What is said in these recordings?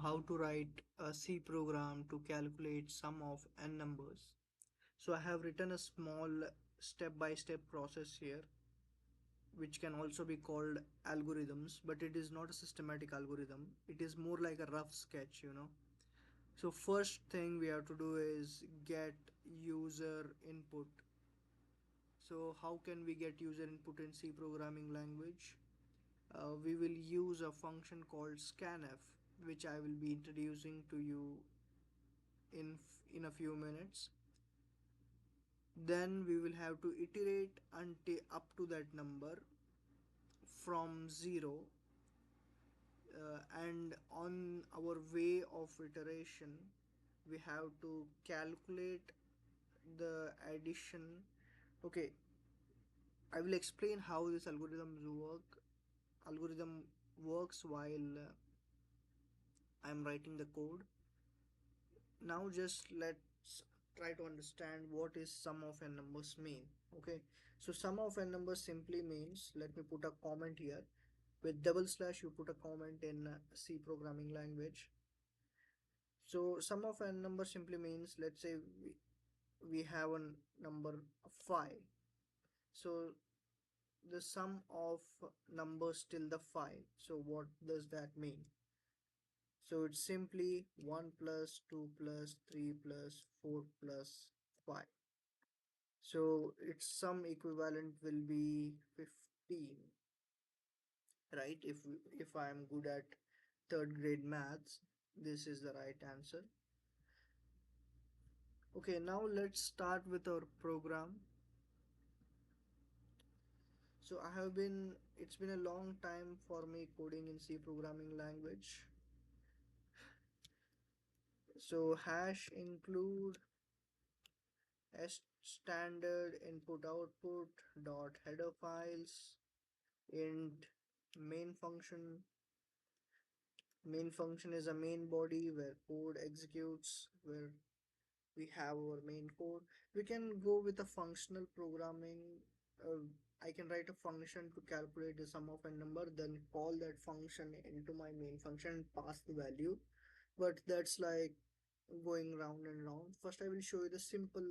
how to write a C program to calculate sum of n numbers. So I have written a small step-by-step process here, which can also be called algorithms, but it is not a systematic algorithm. It is more like a rough sketch. So first thing we have to do is get user input. So how can we get user input in C programming language? We will use a function called scanf, which I will be introducing to you in a few minutes. Then we will have to iterate until up to that number from 0, and on our way of iteration we have to calculate the addition. Okay, I will explain how this algorithm works while I'm writing the code. Now just let's try to understand what is sum of n numbers mean. Okay, so sum of n numbers simply means, let me put a comment here. With double slash you put a comment in C programming language. So sum of n number simply means, let's say we have a number 5. So the sum of numbers till the 5. So what does that mean? So it's simply 1 plus 2 plus 3 plus 4 plus 5. So its sum equivalent will be 15, right? If I am good at third grade maths, this is the right answer. Okay, now let's start with our program. So it's been a long time for me coding in C programming language. So hash include s standard input output dot header files int main function. Main function is a main body where code executes, where we have our main code. We can go with a functional programming. uh, I can write a function to calculate the sum of a number, then call that function into my main function and pass the value. But that's like going round and round. First I will show you the simple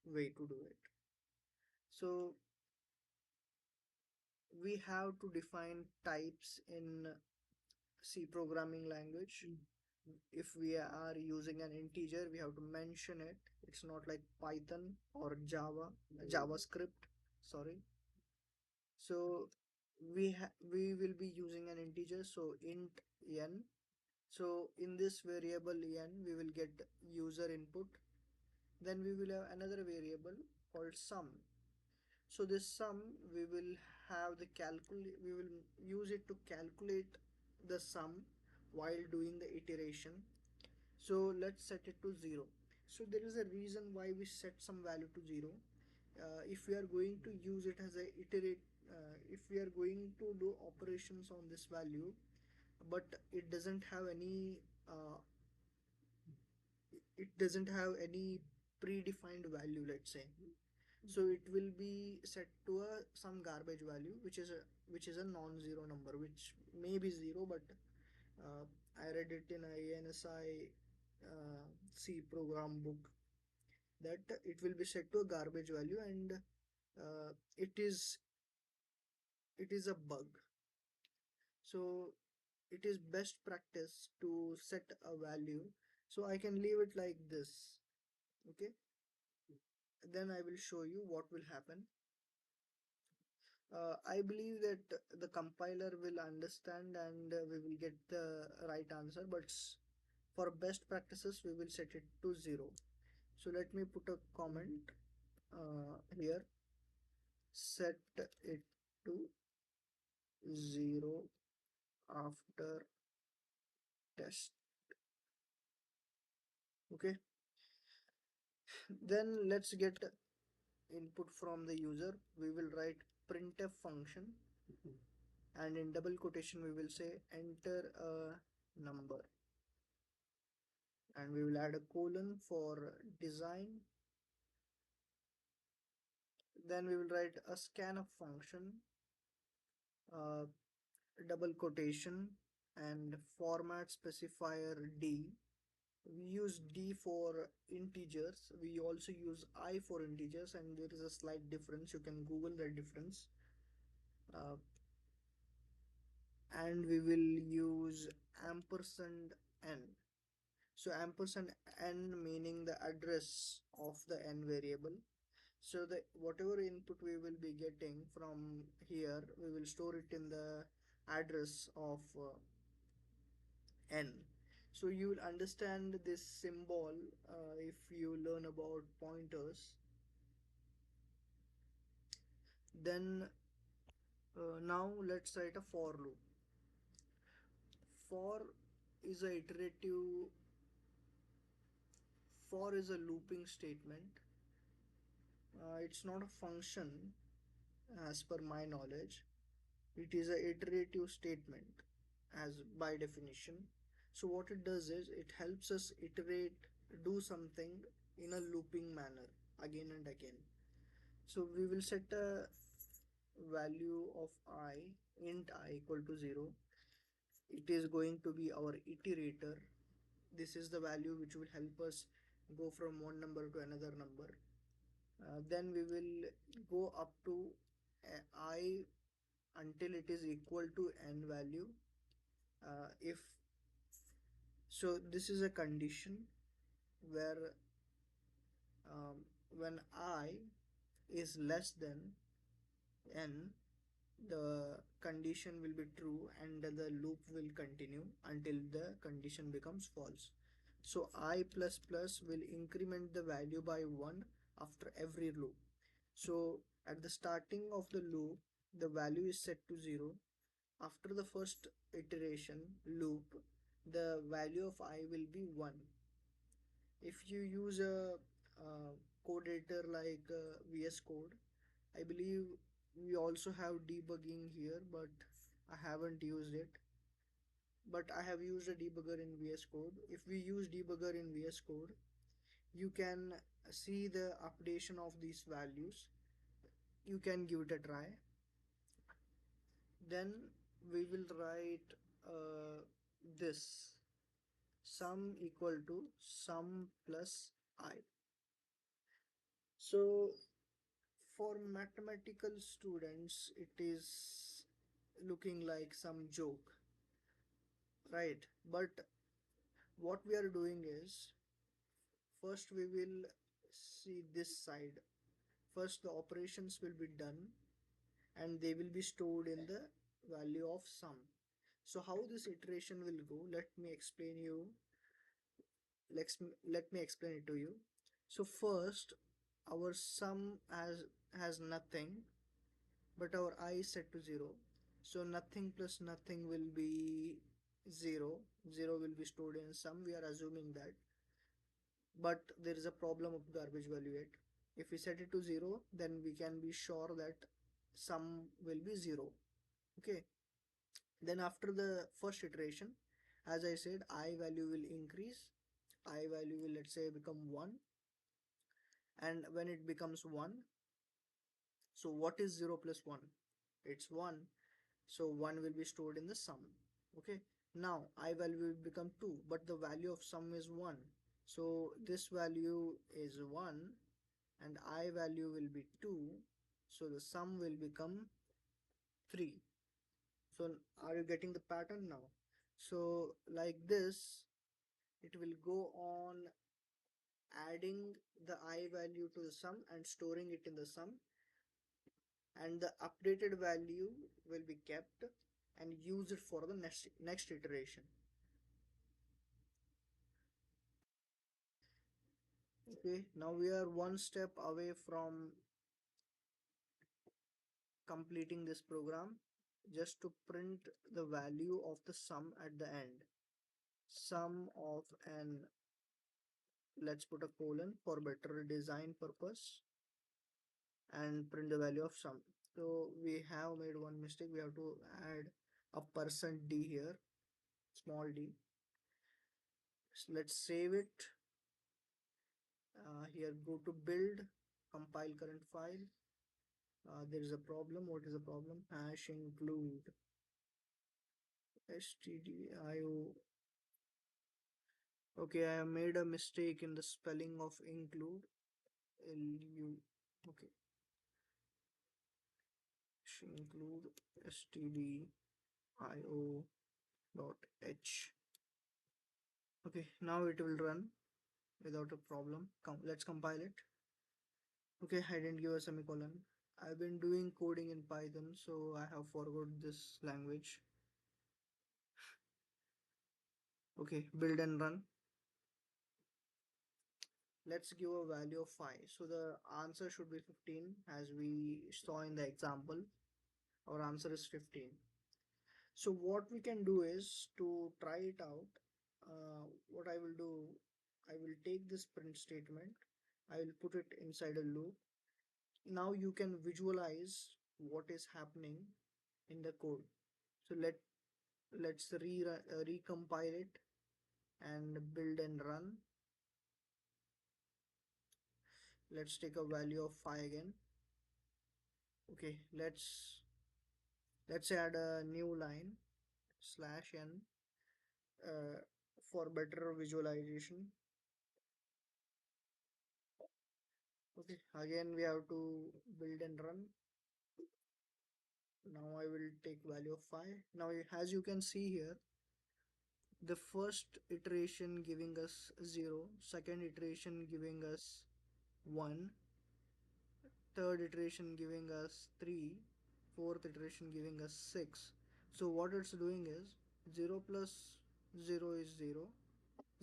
way to do it. So we have to define types in C programming language. If we are using an integer, we have to mention it. It's not like Python or JavaScript, sorry. So we will be using an integer, so int n. So in this variable n, we will get user input. Then we will have another variable called sum. So this sum, we will use it to calculate the sum while doing the iteration. So let's set it to 0. So there is a reason why we set some value to 0. If we are going to use it as a if we are going to do operations on this value, but it doesn't have any predefined value, let's say. So it will be set to some garbage value, which is a non-zero number, which may be 0, but uh, I read it in a ANSI C program book that it will be set to a garbage value, and uh, it is it is a bug. So it is best practice to set a value. So I can leave it like this. Okay, then I will show you what will happen. I believe that the compiler will understand and we will get the right answer, but for best practices we will set it to 0. So let me put a comment here. Set it to 0 after test. Okay, then let's get input from the user. We will write printf function, and in double quotation we will say enter a number, and we will add a colon for design. Then we will write a scanf function, uh, double quotation, and format specifier D. We use D for integers. We also use I for integers, and there is a slight difference. You can Google the difference. Uh, and we will use ampersand n. So ampersand n meaning the address of the n variable. So the whatever input we will be getting from here, we will store it in the address of n. So you will understand this symbol if you learn about pointers. Then now let's write a for loop. For is a iterative. For is a looping statement. It's not a function as per my knowledge. It is a iterative statement as by definition. So what it does is it helps us iterate, do something in a looping manner again and again. So we will set a value of I, int I equal to 0. It is going to be our iterator. This is the value which will help us go from one number to another number. Then we will go up to I until it is equal to n value. If so, this is a condition where um, when I is less than n, the condition will be true and the loop will continue until the condition becomes false. So I plus plus will increment the value by 1 after every loop. So at the starting of the loop, the value is set to 0. After the first iteration loop, the value of I will be 1. If you use a code editor like VS Code, I believe we also have debugging here, but I haven't used it. But I have used a debugger in VS Code. If we use debugger in VS Code, you can see the updation of these values. You can give it a try. Then we will write this sum equal to sum plus I. So for mathematical students, it is looking like some joke, right? But what we are doing is, first we will see this side. First the operations will be done and they will be stored in the value of sum. So how this iteration will go, let's let me explain it to you. So first our sum has nothing, but our I is set to 0. So nothing plus nothing will be 0. 0 will be stored in sum. We are assuming that. But there is a problem of garbage value yet. If we set it to 0, then we can be sure that sum will be 0. Okay. Then after the first iteration, as I said, I value will increase. I value will, let's say, become 1. And when it becomes 1, so what is 0 plus 1? It's 1. So 1 will be stored in the sum. Okay. Now I value will become 2, but the value of sum is 1. So this value is 1 and I value will be 2. So the sum will become 3. So are you getting the pattern now? So like this, it will go on adding the I value to the sum and storing it in the sum, and the updated value will be kept and use it for the next iteration. Okay, now we are one step away from completing this program. Just to print the value of the sum at the end, sum of n, let's put a colon for better design purpose, and print the value of sum. So we have made one mistake. We have to add a %d here, small d. So let's save it. Here go to build, compile current file. There is a problem. What is the problem? Hash include. stdio. Okay, I have made a mistake in the spelling of include. Lu. Okay, include stdio dot h. Okay, now it will run without a problem. Come, let's compile it. Okay, I didn't give a semicolon. I've been doing coding in Python, so I have forgot this language. Okay, build and run. Let's give a value of 5. So the answer should be 15 as we saw in the example. Our answer is 15. So what we can do is to try it out. What I will do, I will take this print statement. I will put it inside a loop. Now you can visualize what is happening in the code. So let's recompile it and build and run. Let's take a value of 5 again. Okay, let's add a new line /n uh, for better visualization. Okay, again we have to build and run. Now I will take value of 5. Now as you can see here, the first iteration giving us 0, second iteration giving us 1, third iteration giving us 3, fourth iteration giving us 6. So what it's doing is 0 plus 0 is 0,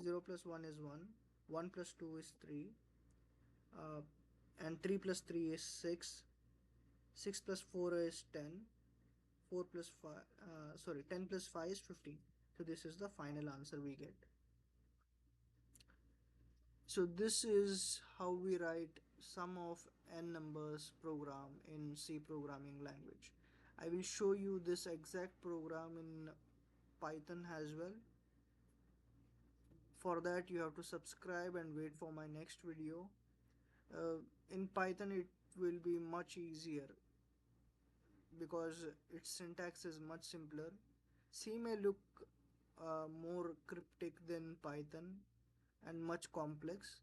0 plus 1 is 1, 1 plus 2 is 3, uh, and 3 plus 3 is 6, 6 plus 4 is 10, 4 plus 5, 10 plus 5 is 15. So this is the final answer we get. So this is how we write sum of n numbers program in C programming language. I will show you this exact program in Python as well. For that you have to subscribe and wait for my next video. In Python it will be much easier because its syntax is much simpler. C may look more cryptic than Python and much complex,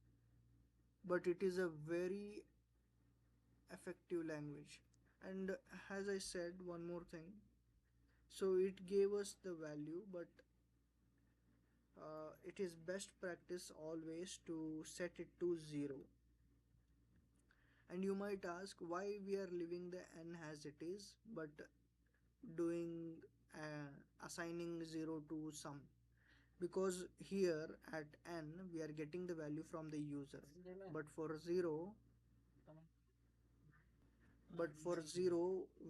but it is a very effective language. And as I said, one more thing, so it gave us the value, but it is best practice always to set it to 0. And you might ask why we are leaving the n as it is but doing assigning 0 to sum, because here at n we are getting the value from the user, but for 0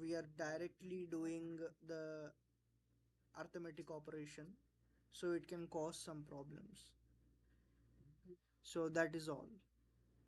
we are directly doing the arithmetic operation, so it can cause some problems. So that is all.